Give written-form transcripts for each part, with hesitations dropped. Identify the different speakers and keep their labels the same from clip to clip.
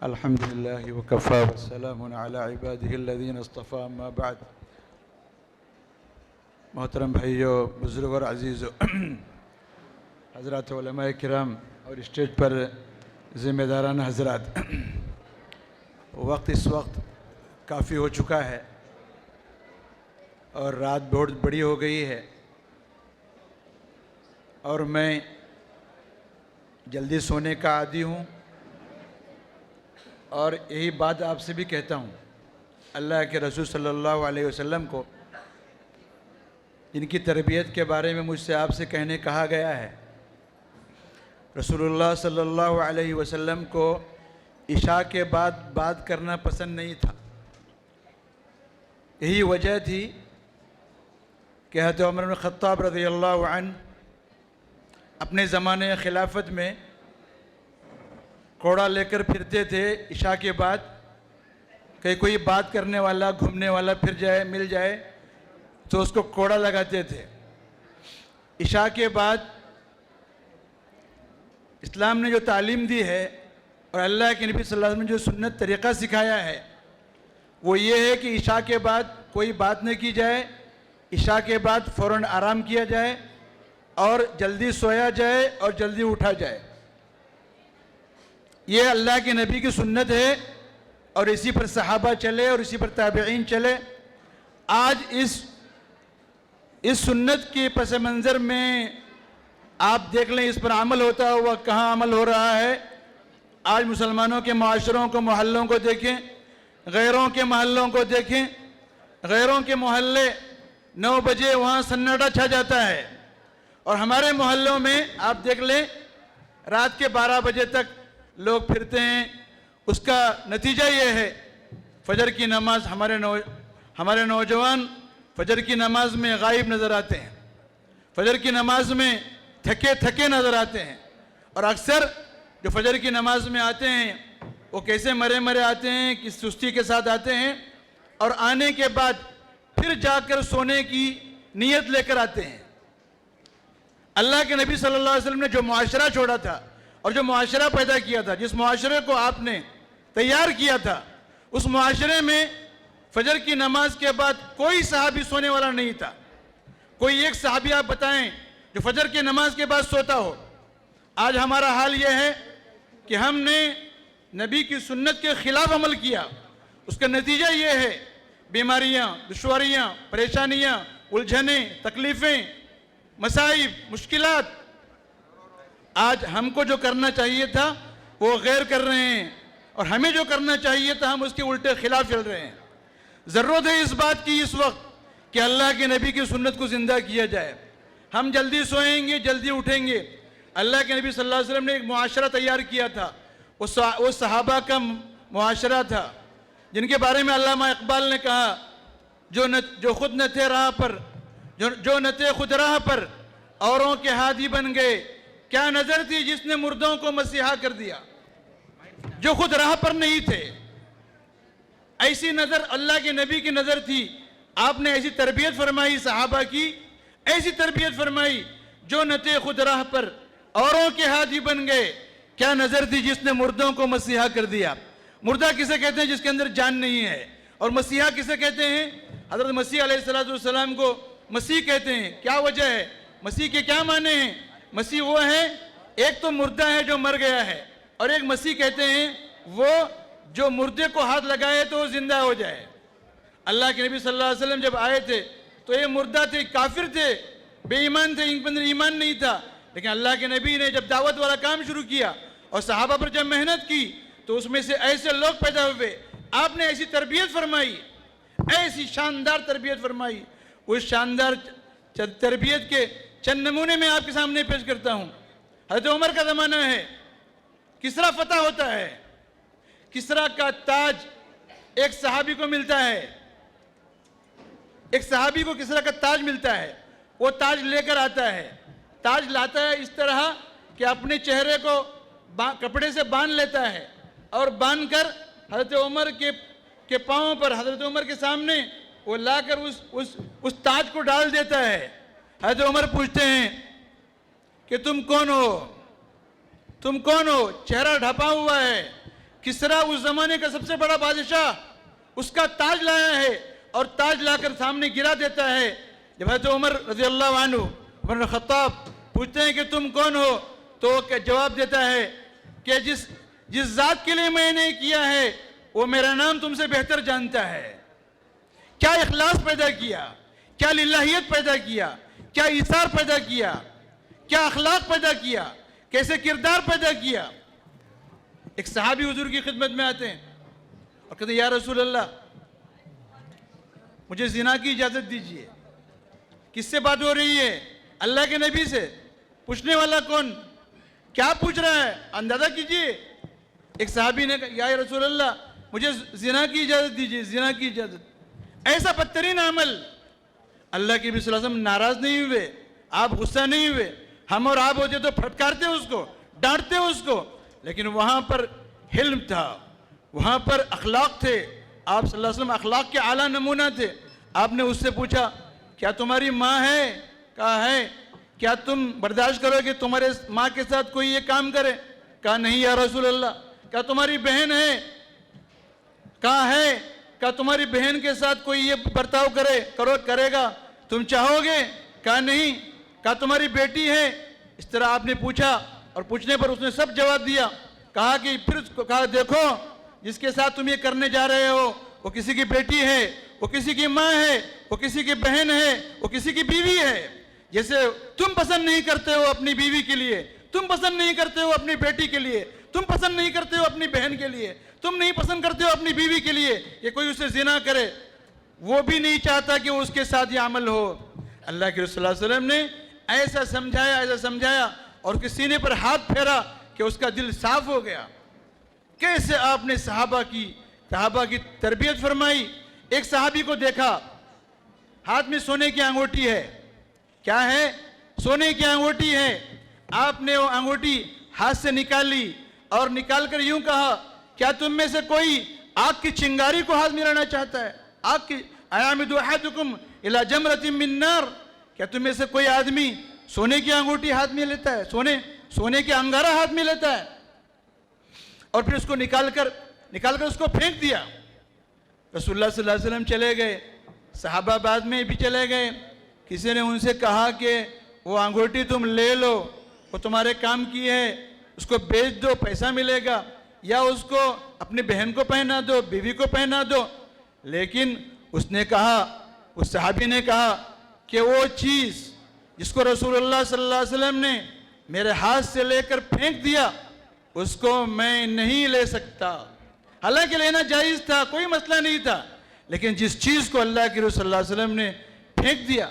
Speaker 1: الحمد لله وكفى وسلام على عباده الذين اصطفى اما بعد. محترم بھائیو، بزرگ اور عزیزو، حضرات علماء کرام اور اسٹیج پر ذمہ داران حضرات، وقت اس وقت کافی ہو چکا ہے اور رات بہت بڑی ہو گئی ہے، اور میں جلدی سونے کا عادی ہوں، اور یہی بات آپ سے بھی کہتا ہوں. اللہ کے رسول صلی اللہ علیہ وسلم کو جن کی تربیت کے بارے میں مجھ سے آپ سے کہا گیا ہے، رسول اللہ صلی اللہ علیہ وسلم کو عشاء کے بعد بات کرنا پسند نہیں تھا. یہی وجہ تھی کہ حضرت عمر بن خطاب رضی اللہ عنہ اپنے زمانے خلافت میں کوڑا لے کر پھرتے تھے. عشاء کے بعد کہ کوئی بات کرنے والا، گھومنے والا مل جائے تو اس کو کوڑا لگاتے تھے. عشاء کے بعد اسلام نے جو تعلیم دی ہے اور اللہ کے نبی صلی اللہ علیہ وسلم نے جو سنت طریقہ سکھایا ہے وہ یہ ہے کہ عشاء کے بعد کوئی بات نہ کی جائے. عشاء کے بعد فوراً آرام کیا جائے اور جلدی سویا جائے اور جلدی اٹھا جائے. یہ اللہ کے نبی کی سنت ہے اور اسی پر صحابہ چلے اور اسی پر تابعین چلے. آج اس سنت کے پس منظر میں آپ دیکھ لیں اس پر عمل ہوتا ہوا کہاں عمل ہو رہا ہے. آج مسلمانوں کے معاشروں کو، محلوں کو دیکھیں، غیروں کے محلوں کو دیکھیں. غیروں کے محلے 9 بجے وہاں سناٹا چھا جاتا ہے، اور ہمارے محلوں میں آپ دیکھ لیں رات کے 12 بجے تک لوگ پھرتے ہیں. اس کا نتیجہ یہ ہے فجر کی نماز ہمارے نوجوان فجر کی نماز میں غائب نظر آتے ہیں، فجر کی نماز میں تھکے نظر آتے ہیں. اور اکثر جو فجر کی نماز میں آتے ہیں وہ کیسے مرے آتے ہیں، کس سستی کے ساتھ آتے ہیں، اور آنے کے بعد پھر جا کر سونے کی نیت لے کر آتے ہیں. اللہ کے نبی صلی اللہ علیہ وسلم نے جو معاشرہ چھوڑا تھا اور جو معاشرہ پیدا کیا تھا، جس معاشرے کو آپ نے تیار کیا تھا، اس معاشرے میں فجر کی نماز کے بعد کوئی صحابی سونے والا نہیں تھا. کوئی ایک صحابی آپ بتائیں جو فجر کی نماز کے بعد سوتا ہو. آج ہمارا حال یہ ہے کہ ہم نے نبی کی سنت کے خلاف عمل کیا. اس کا نتیجہ یہ ہے بیماریاں، دشواریاں، پریشانیاں، الجھنیں، تکلیفیں، مصائب، مشکلات. آج ہم کو جو کرنا چاہیے تھا وہ غیر کر رہے ہیں، اور ہمیں جو کرنا چاہیے تھا ہم اس کے الٹے خلاف چل رہے ہیں. ضرورت ہے اس بات کی اس وقت کہ اللہ کے نبی کی سنت کو زندہ کیا جائے. ہم جلدی سوئیں گے، جلدی اٹھیں گے. اللہ کے نبی صلی اللہ علیہ وسلم نے ایک معاشرہ تیار کیا تھا، وہ صحابہ کا معاشرہ تھا جن کے بارے میں علامہ اقبال نے کہا جو خود نہ تھے راہ پر، جو نہ تھے خود راہ پر، اوروں کے ہادی بن گئے. کیا نظر تھی جس نے مردوں کو مسیحا کر دیا. جو خود راہ پر نہیں تھے، ایسی نظر اللہ کے نبی کی نظر تھی. آپ نے ایسی تربیت فرمائی صحابہ کی، ایسی تربیت فرمائی. جو نہ تھے خود راہ پر، اوروں کے ہادی بن گئے. کیا نظر تھی جس نے مردوں کو مسیحا کر دیا. مردہ کسے کہتے ہیں؟ جس کے اندر جان نہیں ہے. اور مسیحا کسے کہتے ہیں؟ حضرت مسیح علیہ السلام کو مسیح کہتے ہیں. کیا وجہ ہے؟ مسیح کے کیا معنی ہیں؟ مسیح وہ ہے، ایک تو مردہ ہے جو مر گیا ہے، اور ایک مسیح کہتے ہیں وہ جو مردے کو ہاتھ لگائے تو وہ زندہ ہو جائے. اللہ کے نبی صلی اللہ علیہ وسلم جب آئے تھے تو یہ مردہ تھے، کافر تھے، بے ایمان تھے، ان کے اندر ایمان نہیں تھا. لیکن اللہ کے نبی نے جب دعوت والا کام شروع کیا اور صحابہ پر جب محنت کی تو اس میں سے ایسے لوگ پیدا ہوئے. آپ نے ایسی تربیت فرمائی، ایسی شاندار تربیت فرمائی. اس شاندار تربیت کے چند نمونے میں آپ کے سامنے پیش کرتا ہوں. حضرت عمر کا زمانہ ہے، کسرا فتح ہوتا ہے. کسرا کا تاج ایک صحابی کو ملتا ہے، ایک صحابی کو کسرا کا تاج ملتا ہے. وہ تاج لے کر آتا ہے. تاج لاتا ہے اس طرح کہ اپنے چہرے کو کپڑے سے باندھ لیتا ہے، اور باندھ کر حضرت عمر کے پاؤں پر، حضرت عمر کے سامنے وہ لا کر اس تاج کو ڈال دیتا ہے. حضرت عمر پوچھتے ہیں کہ تم کون ہو؟ تم کون ہو؟ چہرہ ڈھپا ہوا ہے. کسرا اس زمانے کا سب سے بڑا بادشاہ اس کا تاج لایا ہے اور تاج لا کر سامنے گرا دیتا ہے. جب حضرت عمر رضی اللہ عنہ عمر بن خطاب پوچھتے ہیں کہ تم کون ہو تو وہ جواب دیتا ہے کہ جس ذات کے لیے میں نے کیا ہے وہ میرا نام تم سے بہتر جانتا ہے. کیا اخلاص پیدا کیا, کیا للہیت پیدا کیا, کیا ایثار پیدا کیا, کیا اخلاق پیدا کیا, کیسے کردار پیدا کیا. ایک صحابی حضور کی خدمت میں آتے ہیں اور کہتے ہیں یا رسول اللہ مجھے زنا کی اجازت دیجیے. کس سے بات ہو رہی ہے؟ اللہ کے نبی سے. پوچھنے والا کون؟ کیا پوچھ رہا ہے؟ اندازہ کیجیے. ایک صحابی نے کہا یا رسول اللہ مجھے زنا کی اجازت دیجیے, زنا کی اجازت. ایسا بدترین عمل. اللہ کے نبی صلی اللہ علیہ وسلم ناراض نہیں ہوئے, آپ غصہ نہیں ہوئے. ہم اور آپ ہوتے تو پھٹکارتے اس کو, ڈانٹتے اس کو, لیکن وہاں پر حلم تھا, وہاں پر اخلاق تھے. آپ صلی اللہ علیہ وسلم اخلاق کے اعلیٰ نمونہ تھے. آپ نے اس سے پوچھا کیا تمہاری ماں ہے؟ کہا ہے. کیا تم برداشت کرو کہ تمہارے ماں کے ساتھ کوئی یہ کام کرے؟ کہا نہیں یا رسول اللہ. کیا تمہاری بہن ہے؟ کہا ہے. کیا تمہاری بہن کے ساتھ کوئی یہ برتاؤ کرے گا تم چاہو گے؟ کہا نہیں. کہا تمہاری بیٹی ہے؟ اس طرح آپ نے پوچھا اور پوچھنے پر اس نے سب جواب دیا. کہا کہ پھر اس کو کہا دیکھو جس کے ساتھ تم یہ کرنے جا رہے ہو وہ کسی کی بیٹی ہے, وہ کسی کی ماں ہے, وہ کسی کی بہن ہے, وہ کسی کی بیوی ہے. جیسے تم پسند نہیں کرتے ہو اپنی بیوی کے لیے, تم پسند نہیں کرتے ہو اپنی بیٹی کے لیے, تم پسند نہیں کرتے ہو اپنی بہن کے لیے, تم نہیں پسند کرتے ہو اپنی بیوی کے لیے کہ کوئی اسے زنا کرے, وہ بھی نہیں چاہتا کہ اس کے ساتھ یہ عمل ہو. اللہ کے رسول صلی اللہ علیہ وسلم نے ایسا سمجھایا اور اس کے سینے پر ہاتھ پھیرا کہ اس کا دل صاف ہو گیا. کیسے آپ نے صحابہ کی تربیت فرمائی. ایک صحابی کو دیکھا ہاتھ میں سونے کی انگوٹھی ہے. کیا ہے؟ سونے کی انگوٹھی ہے. آپ نے وہ انگوٹھی ہاتھ سے نکال لی اور نکال کر یوں کہا کیا تم میں سے کوئی آگ کی چنگاری کو ہاتھ میں لینا چاہتا ہے؟ آگ کی ایامد احدکم الی جمرۃ من نار. کیا تم میں سے کوئی آدمی سونے کی انگوٹھی ہاتھ میں لیتا ہے, سونے کے انگارہ ہاتھ میں لیتا ہے اور پھر اس کو نکال کر اس کو پھینک دیا. رسول اللہ صلی اللہ علیہ وسلم چلے گئے, صحابہ بعد میں بھی چلے گئے. کسی نے ان سے کہا کہ وہ انگوٹھی تم لے لو, وہ تمہارے کام کی ہے, اس کو بیچ دو پیسہ ملے گا, یا اس کو اپنی بہن کو پہنا دو, بیوی کو پہنا دو. لیکن اس نے کہا, اس صحابی نے کہا کہ وہ چیز جس کو رسول اللہ صلی اللہ علیہ وسلم نے میرے ہاتھ سے لے کر پھینک دیا اس کو میں نہیں لے سکتا. حالانکہ لینا جائز تھا, کوئی مسئلہ نہیں تھا, لیکن جس چیز کو اللہ کے رسول صلی اللہ علیہ وسلم نے پھینک دیا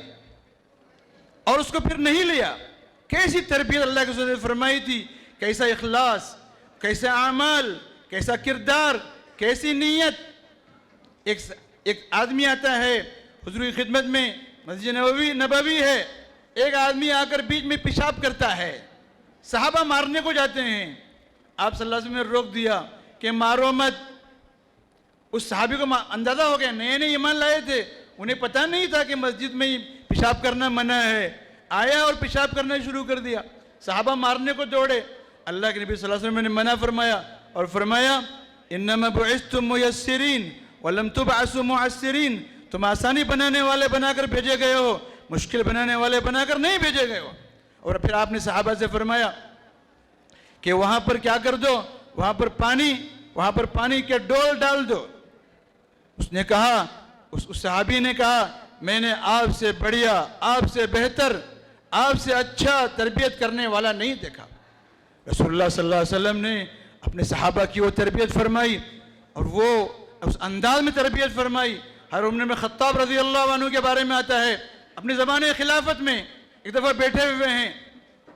Speaker 1: اور اس کو پھر نہیں لیا, کیسی تربیت اللہ کے رسول نے فرمائی تھی, کیسا اخلاص, کیسا اعمال, کیسا کردار, کیسی نیت. ایک آدمی آتا ہے حضور کی خدمت میں, مسجد نبوی ہے, ایک آدمی آ کر بیچ میں پیشاب کرتا ہے. صحابہ مارنے کو جاتے ہیں, آپ صلی اللہ علیہ وسلم نے روک دیا کہ مارو مت. اس صحابی کو اندازہ ہو گیا, نئے ایمان لائے تھے, انہیں پتہ نہیں تھا کہ مسجد میں پیشاب کرنا منع ہے. آیا اور پیشاب کرنا شروع کر دیا. صحابہ مارنے کو دوڑے. اللہ کے نبی صلی اللہ علیہ وسلم نے منع فرمایا اور فرمایا انما بعثتم میسرین ولم تبعثوا معسرین. تم آسانی بنانے والے بنا کر بھیجے گئے ہو, مشکل بنانے والے بنا کر نہیں بھیجے گئے ہو. اور پھر آپ نے صحابہ سے فرمایا کہ وہاں پر کیا کر دو, وہاں پر پانی کے ڈول ڈال دو. اس نے کہا, اس صحابی نے کہا میں نے آپ سے بڑھیا, آپ سے بہتر, آپ سے اچھا تربیت کرنے والا نہیں دیکھا. رسول اللہ صلی اللہ علیہ وسلم نے اپنے صحابہ کی وہ تربیت فرمائی اور وہ اس انداز میں تربیت فرمائی. عمر بن خطاب رضی اللہ عنہ کے بارے میں آتا ہے, اپنے زمانے خلافت میں ایک دفعہ بیٹھے ہوئے ہیں,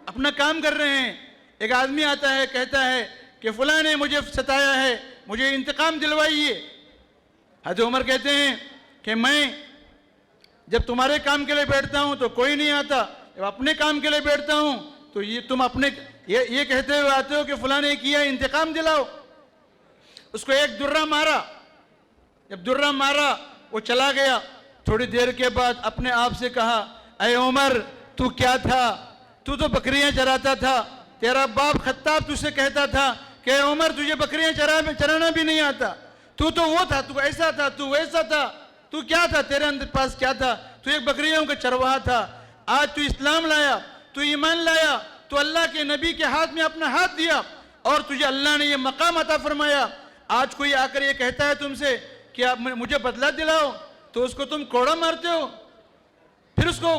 Speaker 1: اپنا کام کر رہے ہیں. ایک آدمی آتا ہے, کہتا ہے کہ فلاں نے مجھے ستایا ہے, مجھے انتقام دلوائیے. حضرت عمر کہتے ہیں کہ میں جب تمہارے کام کے لیے بیٹھتا ہوں تو کوئی نہیں آتا, جب اپنے کام کے لیے بیٹھتا ہوں تو تم یہ کہتے ہوئے آتے ہو کہ فلاں نے کیا, انتقام دلاؤ. اس کو ایک درہ مارا. جب درہ مارا وہ چلا گیا. تھوڑی دیر کے بعد اپنے آپ سے کہا اے عمر تو کیا تھا, تو بکریاں چراتا تھا, تیرا باپ خطاب تجھ سے کہتا تھا کہ عمر تجھے بکریاں چرانا بھی نہیں آتا، تو وہ تھا، تو ایسا تھا، تو ویسا تھا، تو کیا تھا، تیرے اندر پاس کیا تھا، تو ایک بکریوں کا چرواہا تھا، آج تو اسلام لایا، تو ایمان لایا، تو اللہ کے نبی کے ہاتھ میں اپنا ہاتھ دیا اور تجھے اللہ نے یہ مقام عطا فرمایا۔ آج کوئی آ کر یہ کہتا ہے تم سے کہ آپ مجھے بدلہ دلاؤ، تو اس کو تم کوڑا مارتے ہو۔ پھر اس کو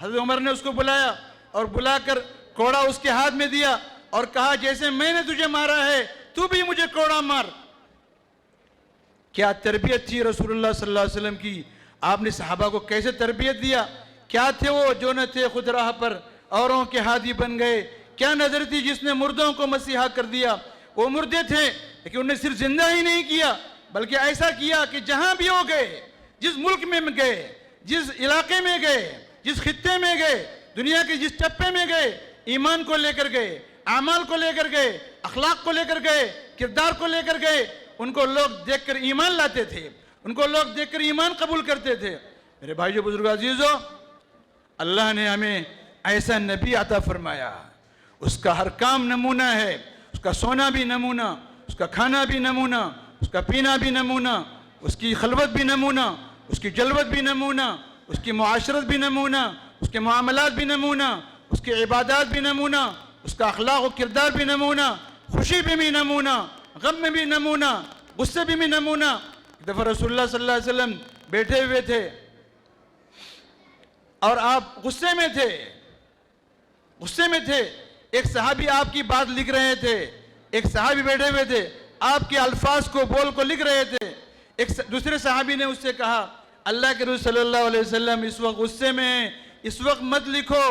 Speaker 1: حضرت عمر نے اس کو بلایا اور بلا کر کوڑا اس کے ہاتھ میں دیا اور کہا جیسے میں نے تجھے مارا ہے تو بھی مجھے کوڑا مار۔ کیا تربیت تھی رسول اللہ صلی اللہ علیہ وسلم کی، آپ نے صحابہ کو کیسے تربیت دیا، کیا تھے وہ جو نہ تھے خود راہ پر اوروں کے ہادی بن گئے، کیا نظر تھی جس نے مردوں کو مسیحا کر دیا۔ وہ مردے تھے لیکن انہیں صرف زندہ ہی نہیں کیا بلکہ ایسا کیا کہ جہاں بھی وہ گئے، جس ملک میں گئے، جس علاقے میں گئے، جس خطے میں گئے، دنیا کے جس چپے میں گئے، ایمان کو لے کر گئے، اعمال کو لے کر گئے، اخلاق کو لے کر گئے، کردار کو لے کر گئے۔ ان کو لوگ دیکھ کر ایمان لاتے تھے، ان کو لوگ دیکھ کر ایمان قبول کرتے تھے۔ میرے بھائیو، بزرگ، عزیزو، اللہ نے ہمیں ایسا نبی عطا فرمایا، اس کا ہر کام نمونہ ہے، اس کا سونا بھی نمونہ، اس کا کھانا بھی نمونہ، اس کا پینا بھی نمونہ، اس کی خلوت بھی نمونہ، اس کی جلوت بھی نمونہ، اس کی معاشرت بھی نمونہ، اس کے معاملات بھی نمونہ، اس کی عبادات بھی نمونہ، اس کا اخلاق و کردار بھی نمونہ، خوشی بھی نمونہ، غم میں بھی نمونہ، غصے بھی نمونہ۔ ایک دفعہ رسول اللہ صلی اللہ علیہ وسلم بیٹھے ہوئے تھے اور آپ غصے میں تھے، ایک صحابی آپ کی بات لکھ رہے تھے، ایک صحابی بیٹھے ہوئے تھے آپ کے الفاظ کو بول کو لکھ رہے تھے۔ ایک دوسرے صحابی نے اس سے کہا اللہ کے رسول صلی اللہ علیہ وسلم اس وقت غصے میں ہیں، اس وقت مت لکھو۔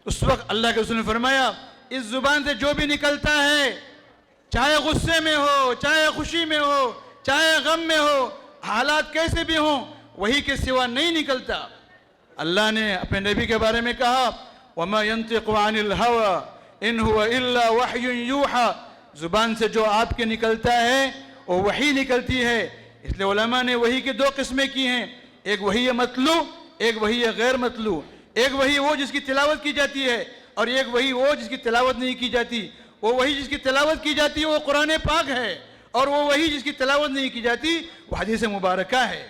Speaker 1: اس وقت اللہ کے رسول نے فرمایا اس زبان سے جو بھی نکلتا ہے، چاہے غصے میں ہو، چاہے خوشی میں ہو، چاہے غم میں ہو، حالات کیسے بھی ہوں، وہی کے سوا نہیں نکلتا۔ اللہ نے اپنے نبی کے بارے میں کہا وَمَا يَنْتِقُ عَنِ الْهَوَىٰ إِنْ هُوَ إِلَّا وَحْيٌ يُوحَىٰ، زبان سے جو آپ کے نکلتا ہے وہ وحی نکلتی ہے۔ اس لئے علماء نے وحی کے دو قسمیں کی ہیں، ایک وحی مطلوع، ایک وحی غیر مطلوع۔ ایک وحی وہ جس کی تلاوت کی جاتی ہے اور ایک وحی وہ جس کی تلاوت نہیں کی جاتی۔ وہ وحی جس کی تلاوت کی جاتی ہے وہ قرآن پاک ہے، اور وہ وحی جس کی تلاوت نہیں کی جاتی وہ حدیث مبارکہ ہے۔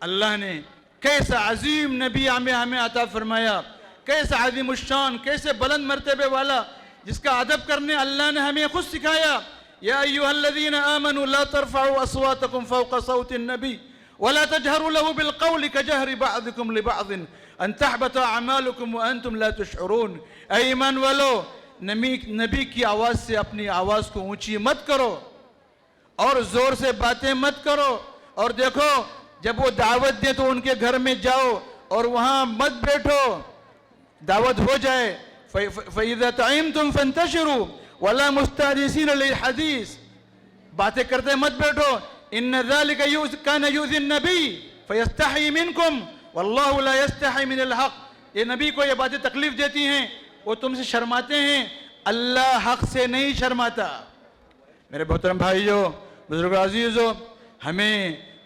Speaker 1: اللہ نے کیسا عظیم نبی ہمیں عطا فرمایا، کیسا عظیم الشان، کیسے بلند مرتبے والا، جس کا ادب کرنے اللہ نے ہمیں خود سکھایا۔ یا ایھا الذین آمنوا لا ترفعوا اصواتکم فوق صوت النبی ولا تجهروا له بالقول كجهر بعضكم لبعض ان تحبط اعمالكم وانتم لا تشعرون۔ اے ایمان والو، نبی کی آواز سے اپنی آواز کو اونچی مت کرو اور زور سے باتیں مت کرو، اور دیکھو جب وہ دعوت دیں تو ان کے گھر میں جاؤ اور وہاں مت بیٹھو، دعوت ہو جائے فَإِذَا طَعِمْتُمْ فَانْتَشِرُوا وَلَا مُسْتَأْنِسِينَ لِلْحَدِيثِ، باتیں کرتے مت بیٹھو، إِنَّ ذَلِكَ كَانَ يُؤْذِي النَّبِيَّ فَيَسْتَحْيِي مِنْكُمْ وَاللَّهُ لَا يَسْتَحْيِي مِنَ الْحَقِّ۔ یہ نبی کو یہ باتیں تکلیف دیتی ہیں، وہ تم سے شرماتے ہیں، اللہ حق سے نہیں شرماتا۔ میرے محترم بھائیو، بزرگ عزیزو، ہمیں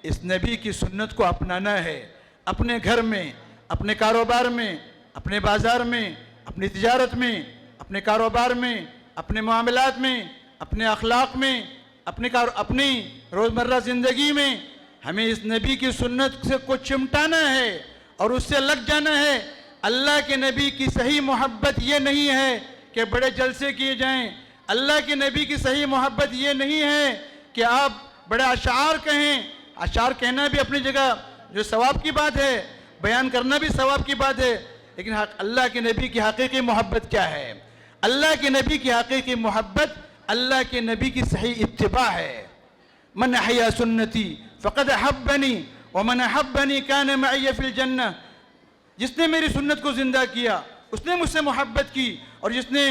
Speaker 1: اس نبی کی سنت کو اپنانا ہے، اپنے گھر میں، اپنے کاروبار میں، اپنے بازار میں، اپنی تجارت میں، اپنے کاروبار میں، اپنے معاملات میں، اپنے اخلاق میں، اپنی روزمرہ زندگی میں ہمیں اس نبی کی سنت سے کو چمٹانا ہے اور اس سے لگ جانا ہے۔ اللہ کے نبی کی صحیح محبت یہ نہیں ہے کہ بڑے جلسے کیے جائیں، اللہ کے نبی کی صحیح محبت یہ نہیں ہے کہ آپ بڑے اشعار کہیں۔ اشعار کہنا بھی اپنی جگہ جو ثواب کی بات ہے، بیان کرنا بھی ثواب کی بات ہے، لیکن اللہ کے نبی کی حقیقی محبت کیا ہے؟ اللہ کے نبی کی حقیقی محبت اللہ کے نبی کی صحیح اتباع ہے۔ من احیا سنتی فقد احبنی ومن احبنی کان معی فی الجنہ، جس نے میری سنت کو زندہ کیا اس نے مجھ سے محبت کی، اور جس نے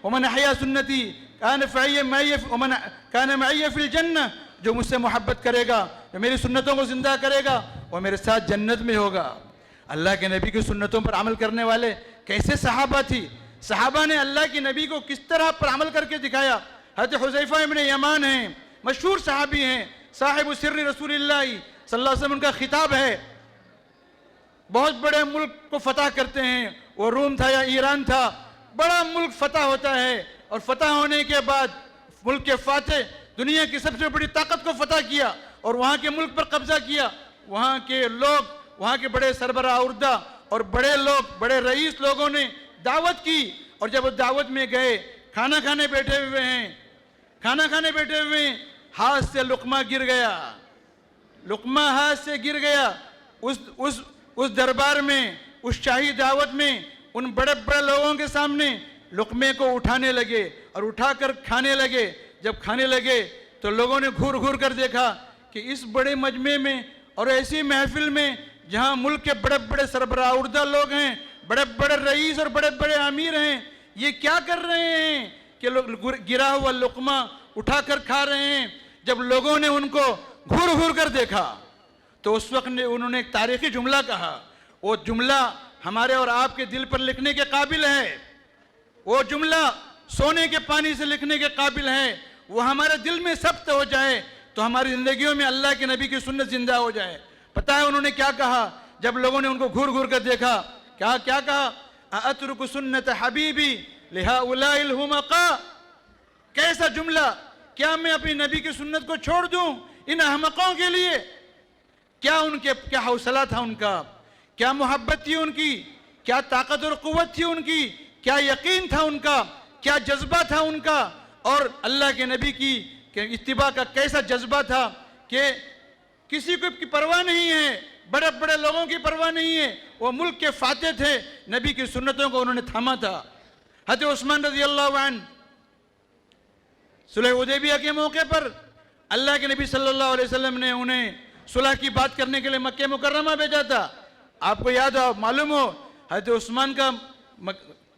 Speaker 1: ومن احیا سنتی کان معی فی الجنہ، جو مجھ سے محبت کرے گا، جو میری سنتوں کو زندہ کرے گا، وہ میرے ساتھ جنت میں ہوگا۔ اللہ کے نبی کی سنتوں پر عمل کرنے والے کیسے صحابہ تھی؟ صحابہ نے اللہ کے نبی کو کس طرح پر عمل کر کے دکھایا۔ حضرت حذیفہ ابن یمان ہیں، مشہور صحابی ہیں، صاحب سر رسول اللہ صلی اللہ علیہ وسلم، ان کا خطاب ہے، بہت بڑے ملک کو فتح کرتے ہیں، وہ روم تھا یا ایران تھا، بڑا ملک فتح ہوتا ہے، اور فتح ہونے کے بعد ملک کے فاتح دنیا کی سب سے بڑی طاقت کو فتح کیا اور وہاں کے ملک پر قبضہ کیا. وہاں کے لوگ، وہاں کے بڑے سربراہ عہدہ اور بڑے لوگ، بڑے رئیس لوگوں نے دعوت کی، اور جب وہ دعوت میں گئے، کھانا کھانے بیٹھے ہوئے ہیں، ہاتھ سے لقمہ گر گیا، لقمہ ہاتھ سے گر گیا. اس دربار میں، اس شاہی دعوت میں، ان بڑے بڑے لوگوں کے سامنے لقمے کو اٹھانے لگے اور اٹھا کر کھانے لگے. جب کھانے لگے تو لوگوں نے گھور گھور کر دیکھا کہ اس بڑے مجمع میں اور ایسی محفل میں جہاں ملک کے بڑے بڑے سربراہ عہدہ لوگ ہیں، بڑے بڑے رئیس اور بڑے بڑے امیر ہیں، یہ کیا کر رہے ہیں کہ لوگ گرا ہوا لقمہ اٹھا کر کھا رہے ہیں. جب لوگوں نے ان کو گھور گھور کر دیکھا تو اس وقت انہوں نے ایک تاریخی جملہ کہا. وہ جملہ ہمارے اور آپ کے دل پر لکھنے کے قابل ہے، وہ جملہ سونے کے پانی سے لکھنے کے قابل ہے. وہ ہمارے دل میں ثبت ہو جائے تو ہماری زندگیوں میں اللہ کے نبی کی سنت زندہ ہو جائے. پتہ ہے انہوں نے کیا کہا جب لوگوں نے ان کو گھور گھور کر دیکھا؟ کیا کہا؟ اَأَتْرُكُ سُنَّةَ حَبِيبِي لِهَؤُلَاءِ الْحُمَقَاءِ. کیسا جملہ! کیا میں اپنی نبی کی سنت کو چھوڑ دوں ان احمقوں کے لیے؟ کیا حوصلہ تھا ان کا، کیا محبت تھی ان کی، کیا طاقت اور قوت تھی ان کی، کیا یقین تھا ان کا، کیا جذبہ تھا ان کا، اور اللہ کے نبی کی اتباع کا کیسا جذبہ تھا کہ کسی کو کی پرواہ نہیں ہے، بڑے بڑے لوگوں کی پرواہ نہیں ہے. وہ ملک کے فاتح تھے، نبی کی سنتوں کو انہوں نے تھاما تھا. حضرت عثمان رضی اللہ عنہ صلح حدیبیہ کے موقع پر اللہ کے نبی صلی اللہ علیہ وسلم نے انہیں صلح کی بات کرنے کے لیے مکہ مکرمہ بھیجا تھا. آپ کو یاد ہو، معلوم ہو، حضرت عثمان کا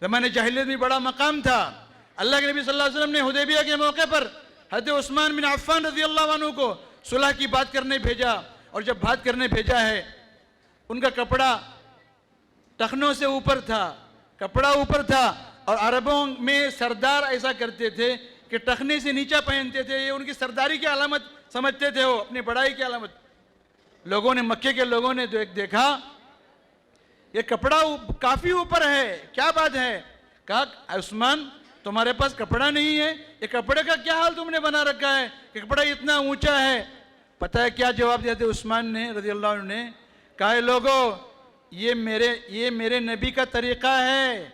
Speaker 1: زمانے جاہلیت میں بڑا مقام تھا. اللہ کے نبی صلی اللہ علیہ وسلم نے حدیبیہ کے موقع پر حضرت عثمان بن عفان رضی اللہ عنہ کو صلح کی بات کرنے بھیجا، اور جب بات کرنے بھیجا ہے ان کا کپڑا ٹخنوں سے اوپر تھا، کپڑا اوپر تھا، اور عربوں میں سردار ایسا کرتے تھے کہ ٹخنے سے نیچا پہنتے تھے. یہ ان کی سرداری کی علامت سمجھتے تھے، وہ اپنی بڑائی کی علامت. لوگوں نے، مکے کے لوگوں نے دیکھا یہ کپڑا کافی اوپر ہے، کیا بات ہے؟ کہا عثمان تمہارے پاس کپڑا نہیں ہے، یہ کپڑے کا کیا حال تم نے بنا رکھا ہے کہ کپڑا اتنا اونچا ہے؟ پتہ ہے کیا جواب دیا تھا عثمان نے رضی اللہ عنہ نے؟ کہا لوگوں یہ میرے نبی کا طریقہ ہے،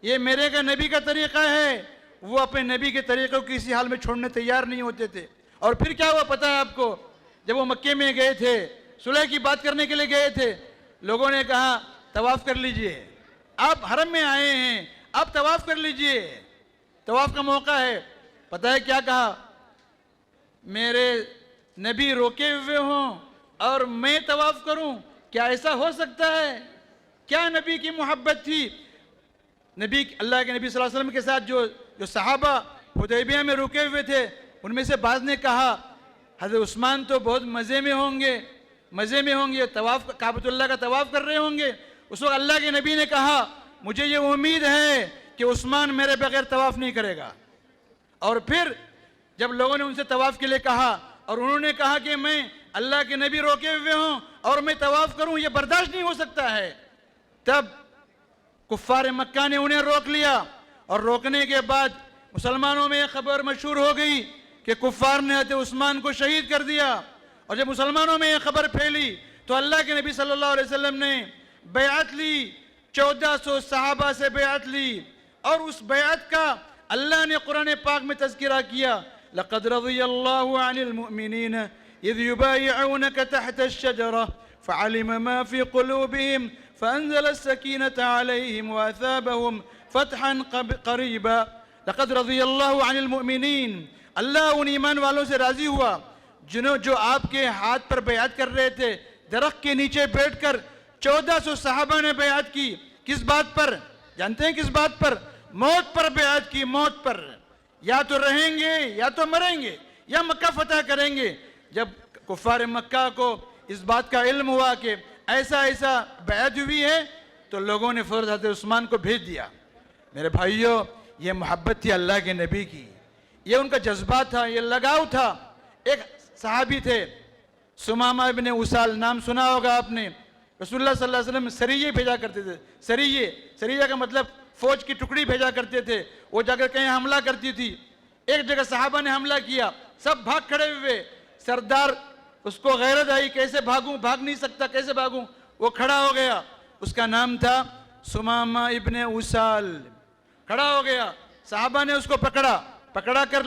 Speaker 1: یہ میرے کا نبی کا طریقہ ہے. وہ اپنے نبی کے طریقوں کو کسی حال میں چھوڑنے تیار نہیں ہوتے تھے. اور پھر کیا ہوا پتہ ہے آپ کو؟ جب وہ مکے میں گئے تھے، صلح کی بات کرنے کے لیے گئے تھے، لوگوں نے کہا طواف کر لیجئے، آپ حرم میں آئے ہیں، آپ طواف کر لیجئے، طواف کا موقع ہے. پتہ ہے کیا کہا؟ میرے نبی روکے ہوئے ہوں اور میں طواف کروں، کیا ایسا ہو سکتا ہے؟ کیا نبی کی محبت تھی! اللہ کے نبی صلی اللہ علیہ وسلم کے ساتھ جو صحابہ حدیبیہ میں رکے ہوئے تھے، ان میں سے بعض نے کہا حضرت عثمان تو بہت مزے میں ہوں گے، طواف کعبۃ اللہ کا طواف کر رہے ہوں گے. اس وقت اللہ کے نبی نے کہا مجھے یہ امید ہے کہ عثمان میرے بغیر طواف نہیں کرے گا. اور پھر جب لوگوں نے ان سے طواف کے لیے کہا اور انہوں نے کہا کہ میں اللہ کے نبی روکے ہوئے ہوں اور میں طواف کروں، یہ برداشت نہیں ہو سکتا ہے، تب کفار مکہ نے انہیں روک لیا. اور روکنے کے بعد مسلمانوں میں یہ خبر مشہور ہو گئی کہ کفار نے حضرت عثمان کو شہید کر دیا. اور جب مسلمانوں میں یہ خبر پھیلی تو اللہ کے نبی صلی اللہ علیہ وسلم نے بیعت لی، 1400 صحابہ سے بیعت لی، اور اس بیعت کا اللہ نے قرآن پاک میں تذکرہ کیا. لَقَدْ رَضِيَ اللَّهُ عَنِ الْمُؤْمِنِينَ إِذْ يُبَايِعُونَكَ تَحْتَ الشَّجَرَةِ فَعَلِمَ مَا فِي قُلُوبِهِمْ فَأَنزَلَ السَّكِينَةَ عَلَيْهِمْ وَأَثَابَهُمْ فَتْحًا قَرِيبًا. لَقَدْ رَضِيَ اللَّهُ عَنِ الْمُؤْمِنِينَ. اللہ ان ایمان والوں سے راضی ہوا جو آپ کے ہاتھ پر بیعت کر رہے تھے. درخت کے نیچے بیٹھ کر 1400 صحابہ نے بیعت کی. کس بات پر جانتے ہیں؟ کس بات پر؟ موت پر بیعت کی، موت پر. یا تو رہیں گے یا تو مریں گے یا مکہ فتح کریں گے. جب کفار مکہ کو اس بات کا علم ہوا کہ ایسا بیعت ہوئی ہے تو لوگوں نے فوراً حضرت عثمان کو بھیج دیا. میرے بھائیوں، یہ محبت تھی اللہ کے نبی کی، یہ ان کا جذبہ تھا، یہ لگاؤ تھا. ایک صحابی تھے سمامہ ابن اسال، نام سنا ہوگا آپ نے. رسول اللہ صلی اللہ علیہ وسلم سریے بھیجا کرتے تھے. سریے کا مطلب فوج کی ٹکڑی بھیجا کرتے تھے، وہ جا کر کہیں حملہ کرتی تھی۔ ایک جگہ صحابہ نے حملہ کیا، سب بھاگ کھڑے ہوئے، سردار اس کو غیرت آئی، کیسے بھاگوں، بھاگ نہیں سکتا، کیسے بھاگوں، وہ کھڑا ہو گیا، اس کا نام تھا سمامہ ابن اسال، کھڑا ہو گیا، صحابہ نے اس کو پکڑ کر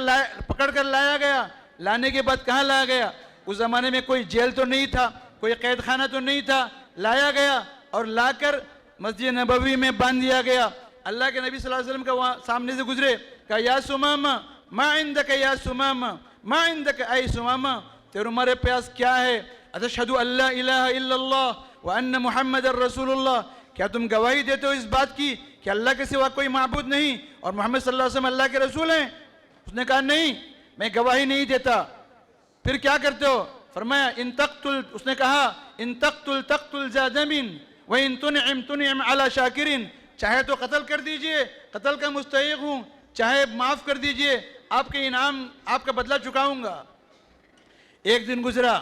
Speaker 1: لایا گیا۔ لانے کے بعد کہاں لایا گیا؟ اس زمانے میں کوئی جیل تو نہیں تھا، کوئی قید خانہ تو نہیں تھا، لایا گیا اور لا کر مسجد نبوی میں باندھ دیا گیا۔ اللہ کے نبی صلی اللہ علیہ وسلم کا وہاں سامنے سے گزرے، کہا یا سمامہ ما عندک یا سمامہ ما عندک اے سمامہ، تیرے پیاس کیا ہے؟ اتشہدو ان لا الہ الا اللہ وان محمد الرسول اللہ، کیا تم گواہی دیتے ہو اس بات کی کہ اللہ کے سوا کوئی معبود نہیں اور محمد صلی اللہ علیہ وسلم اللہ کے رسول ہیں؟ اس نے کہا نہیں، میں گواہی نہیں دیتا۔ پھر کیا کرتے ہو؟ فرمایا ان تقتل، اس نے کہا ان تقتل تقتل ذا دم وان تنعم تنعم علی شاکر، چاہے تو قتل کر دیجئے، قتل کا مستحق ہوں، چاہے معاف کر دیجئے، آپ کے انعام، آپ کا بدلہ چکاؤں گا۔ ایک دن گزرا،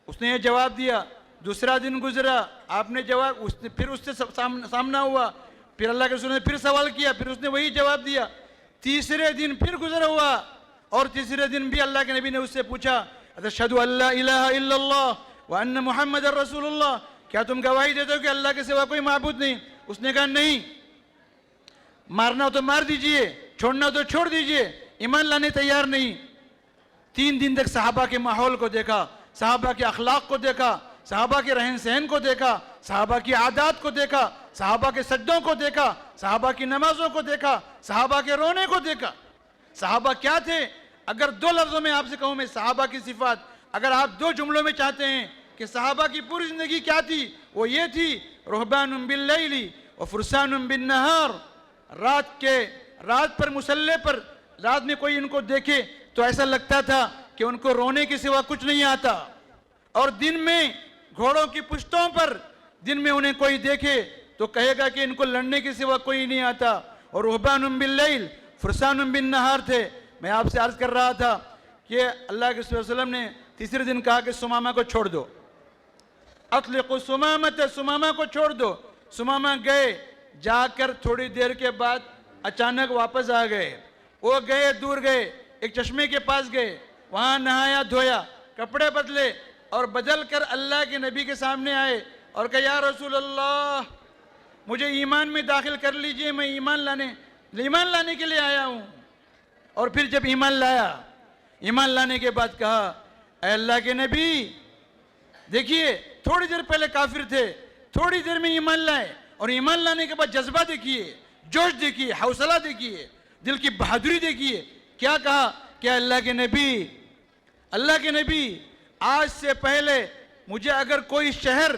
Speaker 1: اس نے یہ جواب دیا، دوسرا دن گزرا، آپ نے جواب، پھر اس سے سامنا ہوا، پھر اللہ کے رسول نے پھر سوال کیا، پھر اس نے وہی جواب دیا، تیسرے دن پھر گزرا ہوا، اور تیسرے دن بھی اللہ کے نبی نے اس سے پوچھا اشہدو ان لا الہ الا اللہ وان محمد الرسول اللہ، کیا تم گواہی دیتے ہو کہ اللہ کے سوا کوئی معبود نہیں؟ اس نے کہا نہیں، مارنا تو مار دیجئے، چھوڑنا تو چھوڑ دیجئے، ایمان لانے تیار نہیں۔ 3 دن تک صحابہ کے ماحول کو دیکھا، صحابہ کے اخلاق کو دیکھا، صحابہ کے رہن سہن کو دیکھا، صحابہ کی عادات کو دیکھا، صحابہ کے سجدوں کو دیکھا، صحابہ کی نمازوں کو دیکھا، صحابہ کے رونے کو دیکھا۔ صحابہ کیا تھے؟ اگر 2 لفظوں میں آپ سے کہوں میں صحابہ کی صفات، اگر آپ 2 جملوں میں چاہتے ہیں کہ صحابہ کی پوری زندگی کیا تھی، وہ یہ تھی رہبان باللیل وفرسان بالنہار، رات پر مسلح پر، رات میں کوئی ان کو دیکھے تو ایسا لگتا تھا کہ ان کو رونے کے سوا کچھ نہیں آتا، اور دن میں گھوڑوں کی پشتوں پر، دن میں انہیں کوئی دیکھے تو کہے گا کہ ان کو لڑنے کے سوا کوئی نہیں آتا، اور رہبان باللیل فرسان بالنہار تھے۔ میں آپ سے عرض کر رہا تھا کہ اللہ کے صلی اللہ علیہ وسلم نے تیسرے دن کہا کہ سمامہ کو چھوڑ دو، اطلقوا سمامۃ، سمامہ کو چھوڑ دو۔ سمامہ گئے، جا کر تھوڑی دیر کے بعد اچانک واپس آ گئے، وہ گئے، دور گئے، ایک چشمے کے پاس گئے، وہاں نہایا دھویا، کپڑے بدلے اور بدل کر اللہ کے نبی کے سامنے آئے اور کہا یا رسول اللہ مجھے ایمان میں داخل کر لیجئے، میں ایمان لانے کے لیے آیا ہوں۔ اور پھر جب ایمان لانے کے بعد کہا اے اللہ کے نبی دیکھیے تھوڑی دیر پہلے کافر تھے، تھوڑی دیر میں ایمان لائے، اور ایمان لانے کے بعد جذبہ دیکھیے، جوش دیکھیے، حوصلہ دیکھیے، دل کی بہادری دیکھیے۔ کیا کہا کہ اللہ کے نبی آج سے پہلے مجھے اگر کوئی شہر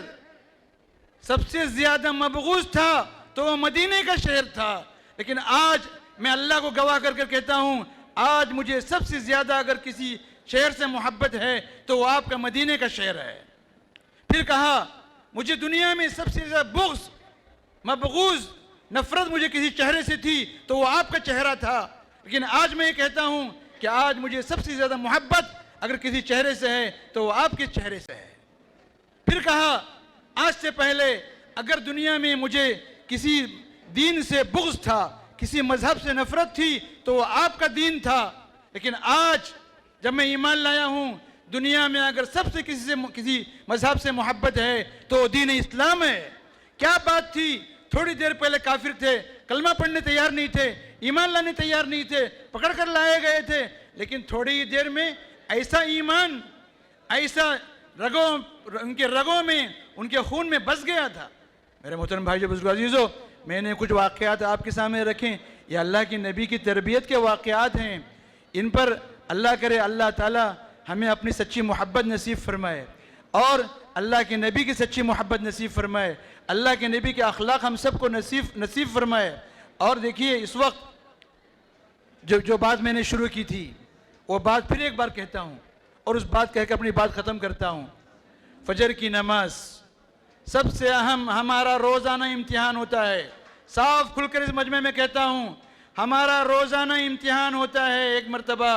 Speaker 1: سب سے زیادہ مبغوض تھا تو وہ مدینے کا شہر تھا، لیکن آج میں اللہ کو گواہ کر کر کہتا ہوں آج مجھے سب سے زیادہ اگر کسی شہر سے محبت ہے تو وہ آپ کا مدینے کا شہر ہے۔ پھر کہا مجھے دنیا میں سب سے زیادہ بغض، مبغوض، نفرت مجھے کسی چہرے سے تھی تو وہ آپ کا چہرہ تھا، لیکن آج میں یہ کہتا ہوں کہ آج مجھے سب سے زیادہ محبت اگر کسی چہرے سے ہے تو وہ آپ کے چہرے سے ہے۔ پھر کہا آج سے پہلے اگر دنیا میں مجھے کسی دین سے بغض تھا، کسی مذہب سے نفرت تھی تو وہ آپ کا دین تھا، لیکن آج جب میں ایمان لایا ہوں دنیا میں اگر سب سے کسی مذہب سے محبت ہے تو وہ دین اسلام ہے۔ کیا بات تھی؟ تھوڑی دیر پہلے کافر تھے، کلمہ پڑھنے تیار نہیں تھے، ایمان لانے تیار نہیں تھے، پکڑ کر لائے گئے تھے، لیکن تھوڑی ہی دیر میں ایسا ایمان، ایسا ان کے رگوں میں، ان کے خون میں بس گیا تھا۔ میرے محترم بھائی بزرگ عزیزو، میں نے کچھ واقعات آپ کے سامنے رکھیں، یہ اللہ کی نبی کی تربیت کے واقعات ہیں، ان پر اللہ کرے اللہ تعالی ہمیں اپنی سچی محبت نصیب فرمائے اور اللہ کے نبی کی سچی محبت نصیب فرمائے، اللہ کے نبی کے اخلاق ہم سب کو نصیب فرمائے۔ اور دیکھیے اس وقت جو بات میں نے شروع کی تھی وہ بات پھر ایک بار کہتا ہوں اور اس بات کہہ کے اپنی بات ختم کرتا ہوں۔ فجر کی نماز سب سے اہم ہمارا روزانہ امتحان ہوتا ہے، صاف کھل کر اس مجمع میں کہتا ہوں ہمارا روزانہ امتحان ہوتا ہے ایک مرتبہ،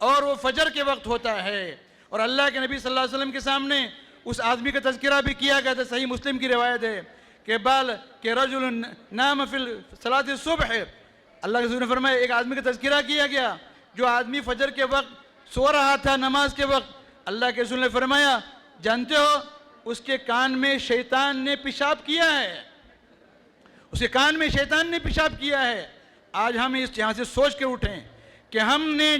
Speaker 1: اور وہ فجر کے وقت ہوتا ہے۔ اور اللہ کے نبی صلی اللہ علیہ وسلم کے سامنے اس آدمی کا تذکرہ بھی کیا گیا تھا، صحیح مسلم کی روایت ہے کہ بال کہ رجل نام فی صلاۃ الصبح، اللہ کے رسول نے فرمایا ایک آدمی کا تذکرہ کیا گیا جو آدمی فجر کے وقت سو رہا تھا نماز کے وقت. اللہ کے رسول نے فرمایا جانتے ہو اس کے کان میں شیطان نے پیشاب کیا ہے، اس کے کان میں شیطان نے پیشاب کیا ہے. آج ہم یہاں سے سوچ کے اٹھیں کہ ہم نے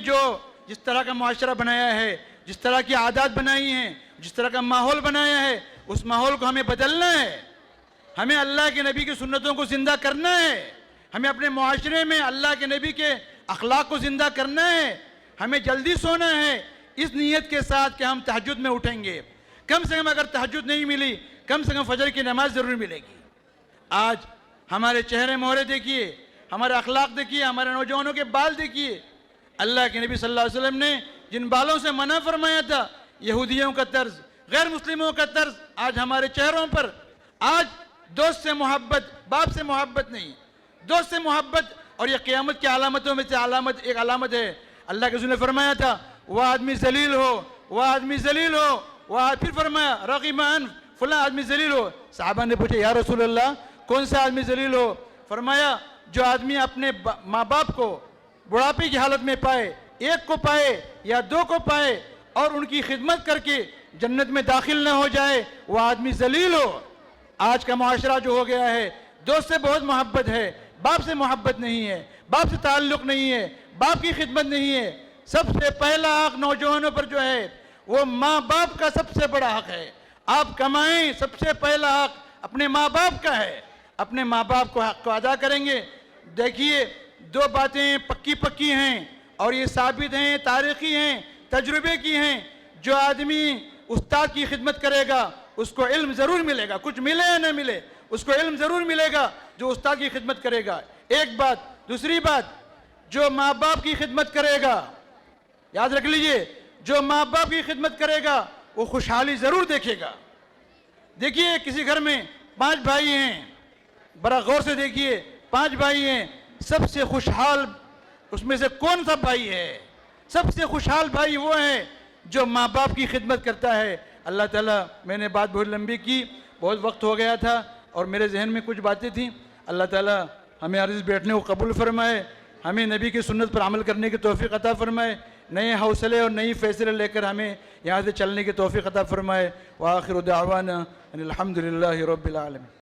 Speaker 1: جس طرح کا معاشرہ بنایا ہے، جس طرح کی عادات بنائی ہیں، جس طرح کا ماحول بنایا ہے، اس ماحول کو ہمیں بدلنا ہے. ہمیں اللہ کے نبی کی سنتوں کو زندہ کرنا ہے. ہمیں اپنے معاشرے میں اللہ کے نبی کے اخلاق کو زندہ کرنا ہے. ہمیں جلدی سونا ہے اس نیت کے ساتھ کہ ہم تہجد میں اٹھیں گے. کم سے کم اگر تہجد نہیں ملی کم سے کم فجر کی نماز ضرور ملے گی. آج ہمارے چہرے مہرے دیکھیے، ہمارے اخلاق دیکھیے، ہمارے نوجوانوں کے بال دیکھیے. اللہ کے نبی صلی اللہ علیہ وسلم نے جن بالوں سے منع فرمایا تھا، یہودیوں کا طرز، غیر مسلموں کا طرز آج ہمارے چہروں پر. آج دوست سے محبت، باپ سے محبت نہیں، دوست سے محبت. اور یہ قیامت کی علامتوں میں سے ایک علامت ہے. اللہ کے رسول نے فرمایا تھا وہ آدمی ذلیل ہو، وہ آدمی ذلیل ہو. پھر فرمایا رغم انف، فلاں آدمی ذلیل ہو. صحابہ نے پوچھا یا رسول اللہ کون سا آدمی ذلیل ہو؟ فرمایا جو آدمی اپنے ماں باپ کو بڑھاپے کی حالت میں پائے، ایک کو پائے یا دو کو پائے اور ان کی خدمت کر کے جنت میں داخل نہ ہو جائے، وہ آدمی ذلیل ہو. آج کا معاشرہ جو ہو گیا ہے، دوست سے بہت محبت ہے، باپ سے محبت نہیں ہے، باپ سے تعلق نہیں ہے، باپ کی خدمت نہیں ہے. سب سے پہلا حق نوجوانوں پر جو ہے وہ ماں باپ کا سب سے بڑا حق ہے. آپ کمائیں، سب سے پہلا حق اپنے ماں باپ کا ہے. اپنے ماں باپ کو حق کو ادا کریں گے. دیکھیے دو باتیں پکی ہیں اور یہ ثابت ہیں، تاریخی ہیں، تجربے کی ہیں. جو آدمی استاد کی خدمت کرے گا اس کو علم ضرور ملے گا، کچھ ملے یا نہ ملے اس کو علم ضرور ملے گا جو استاد کی خدمت کرے گا. ایک بات. دوسری بات، جو ماں باپ کی خدمت کرے گا، یاد رکھ لیجئے، جو ماں باپ کی خدمت کرے گا وہ خوشحالی ضرور دیکھے گا. دیکھیے کسی گھر میں 5 بھائی ہیں، بڑا غور سے دیکھیے 5 بھائی ہیں، سب سے خوشحال اس میں سے کون سا بھائی ہے؟ سب سے خوشحال بھائی وہ ہے جو ماں باپ کی خدمت کرتا ہے. اللہ تعالیٰ، میں نے بات بہت لمبی کی، بہت وقت ہو گیا تھا اور میرے ذہن میں کچھ باتیں تھیں. اللہ تعالیٰ ہمیں عزیز بیٹھنے کو قبول فرمائے، ہمیں نبی کی سنت پر عمل کرنے کی توفیق عطا فرمائے، نئے حوصلے اور نئی فیصلے لے کر ہمیں یہاں سے چلنے کی توفیق عطا فرمائے. وآخر دعوانا ان الحمدللہ رب العالمین.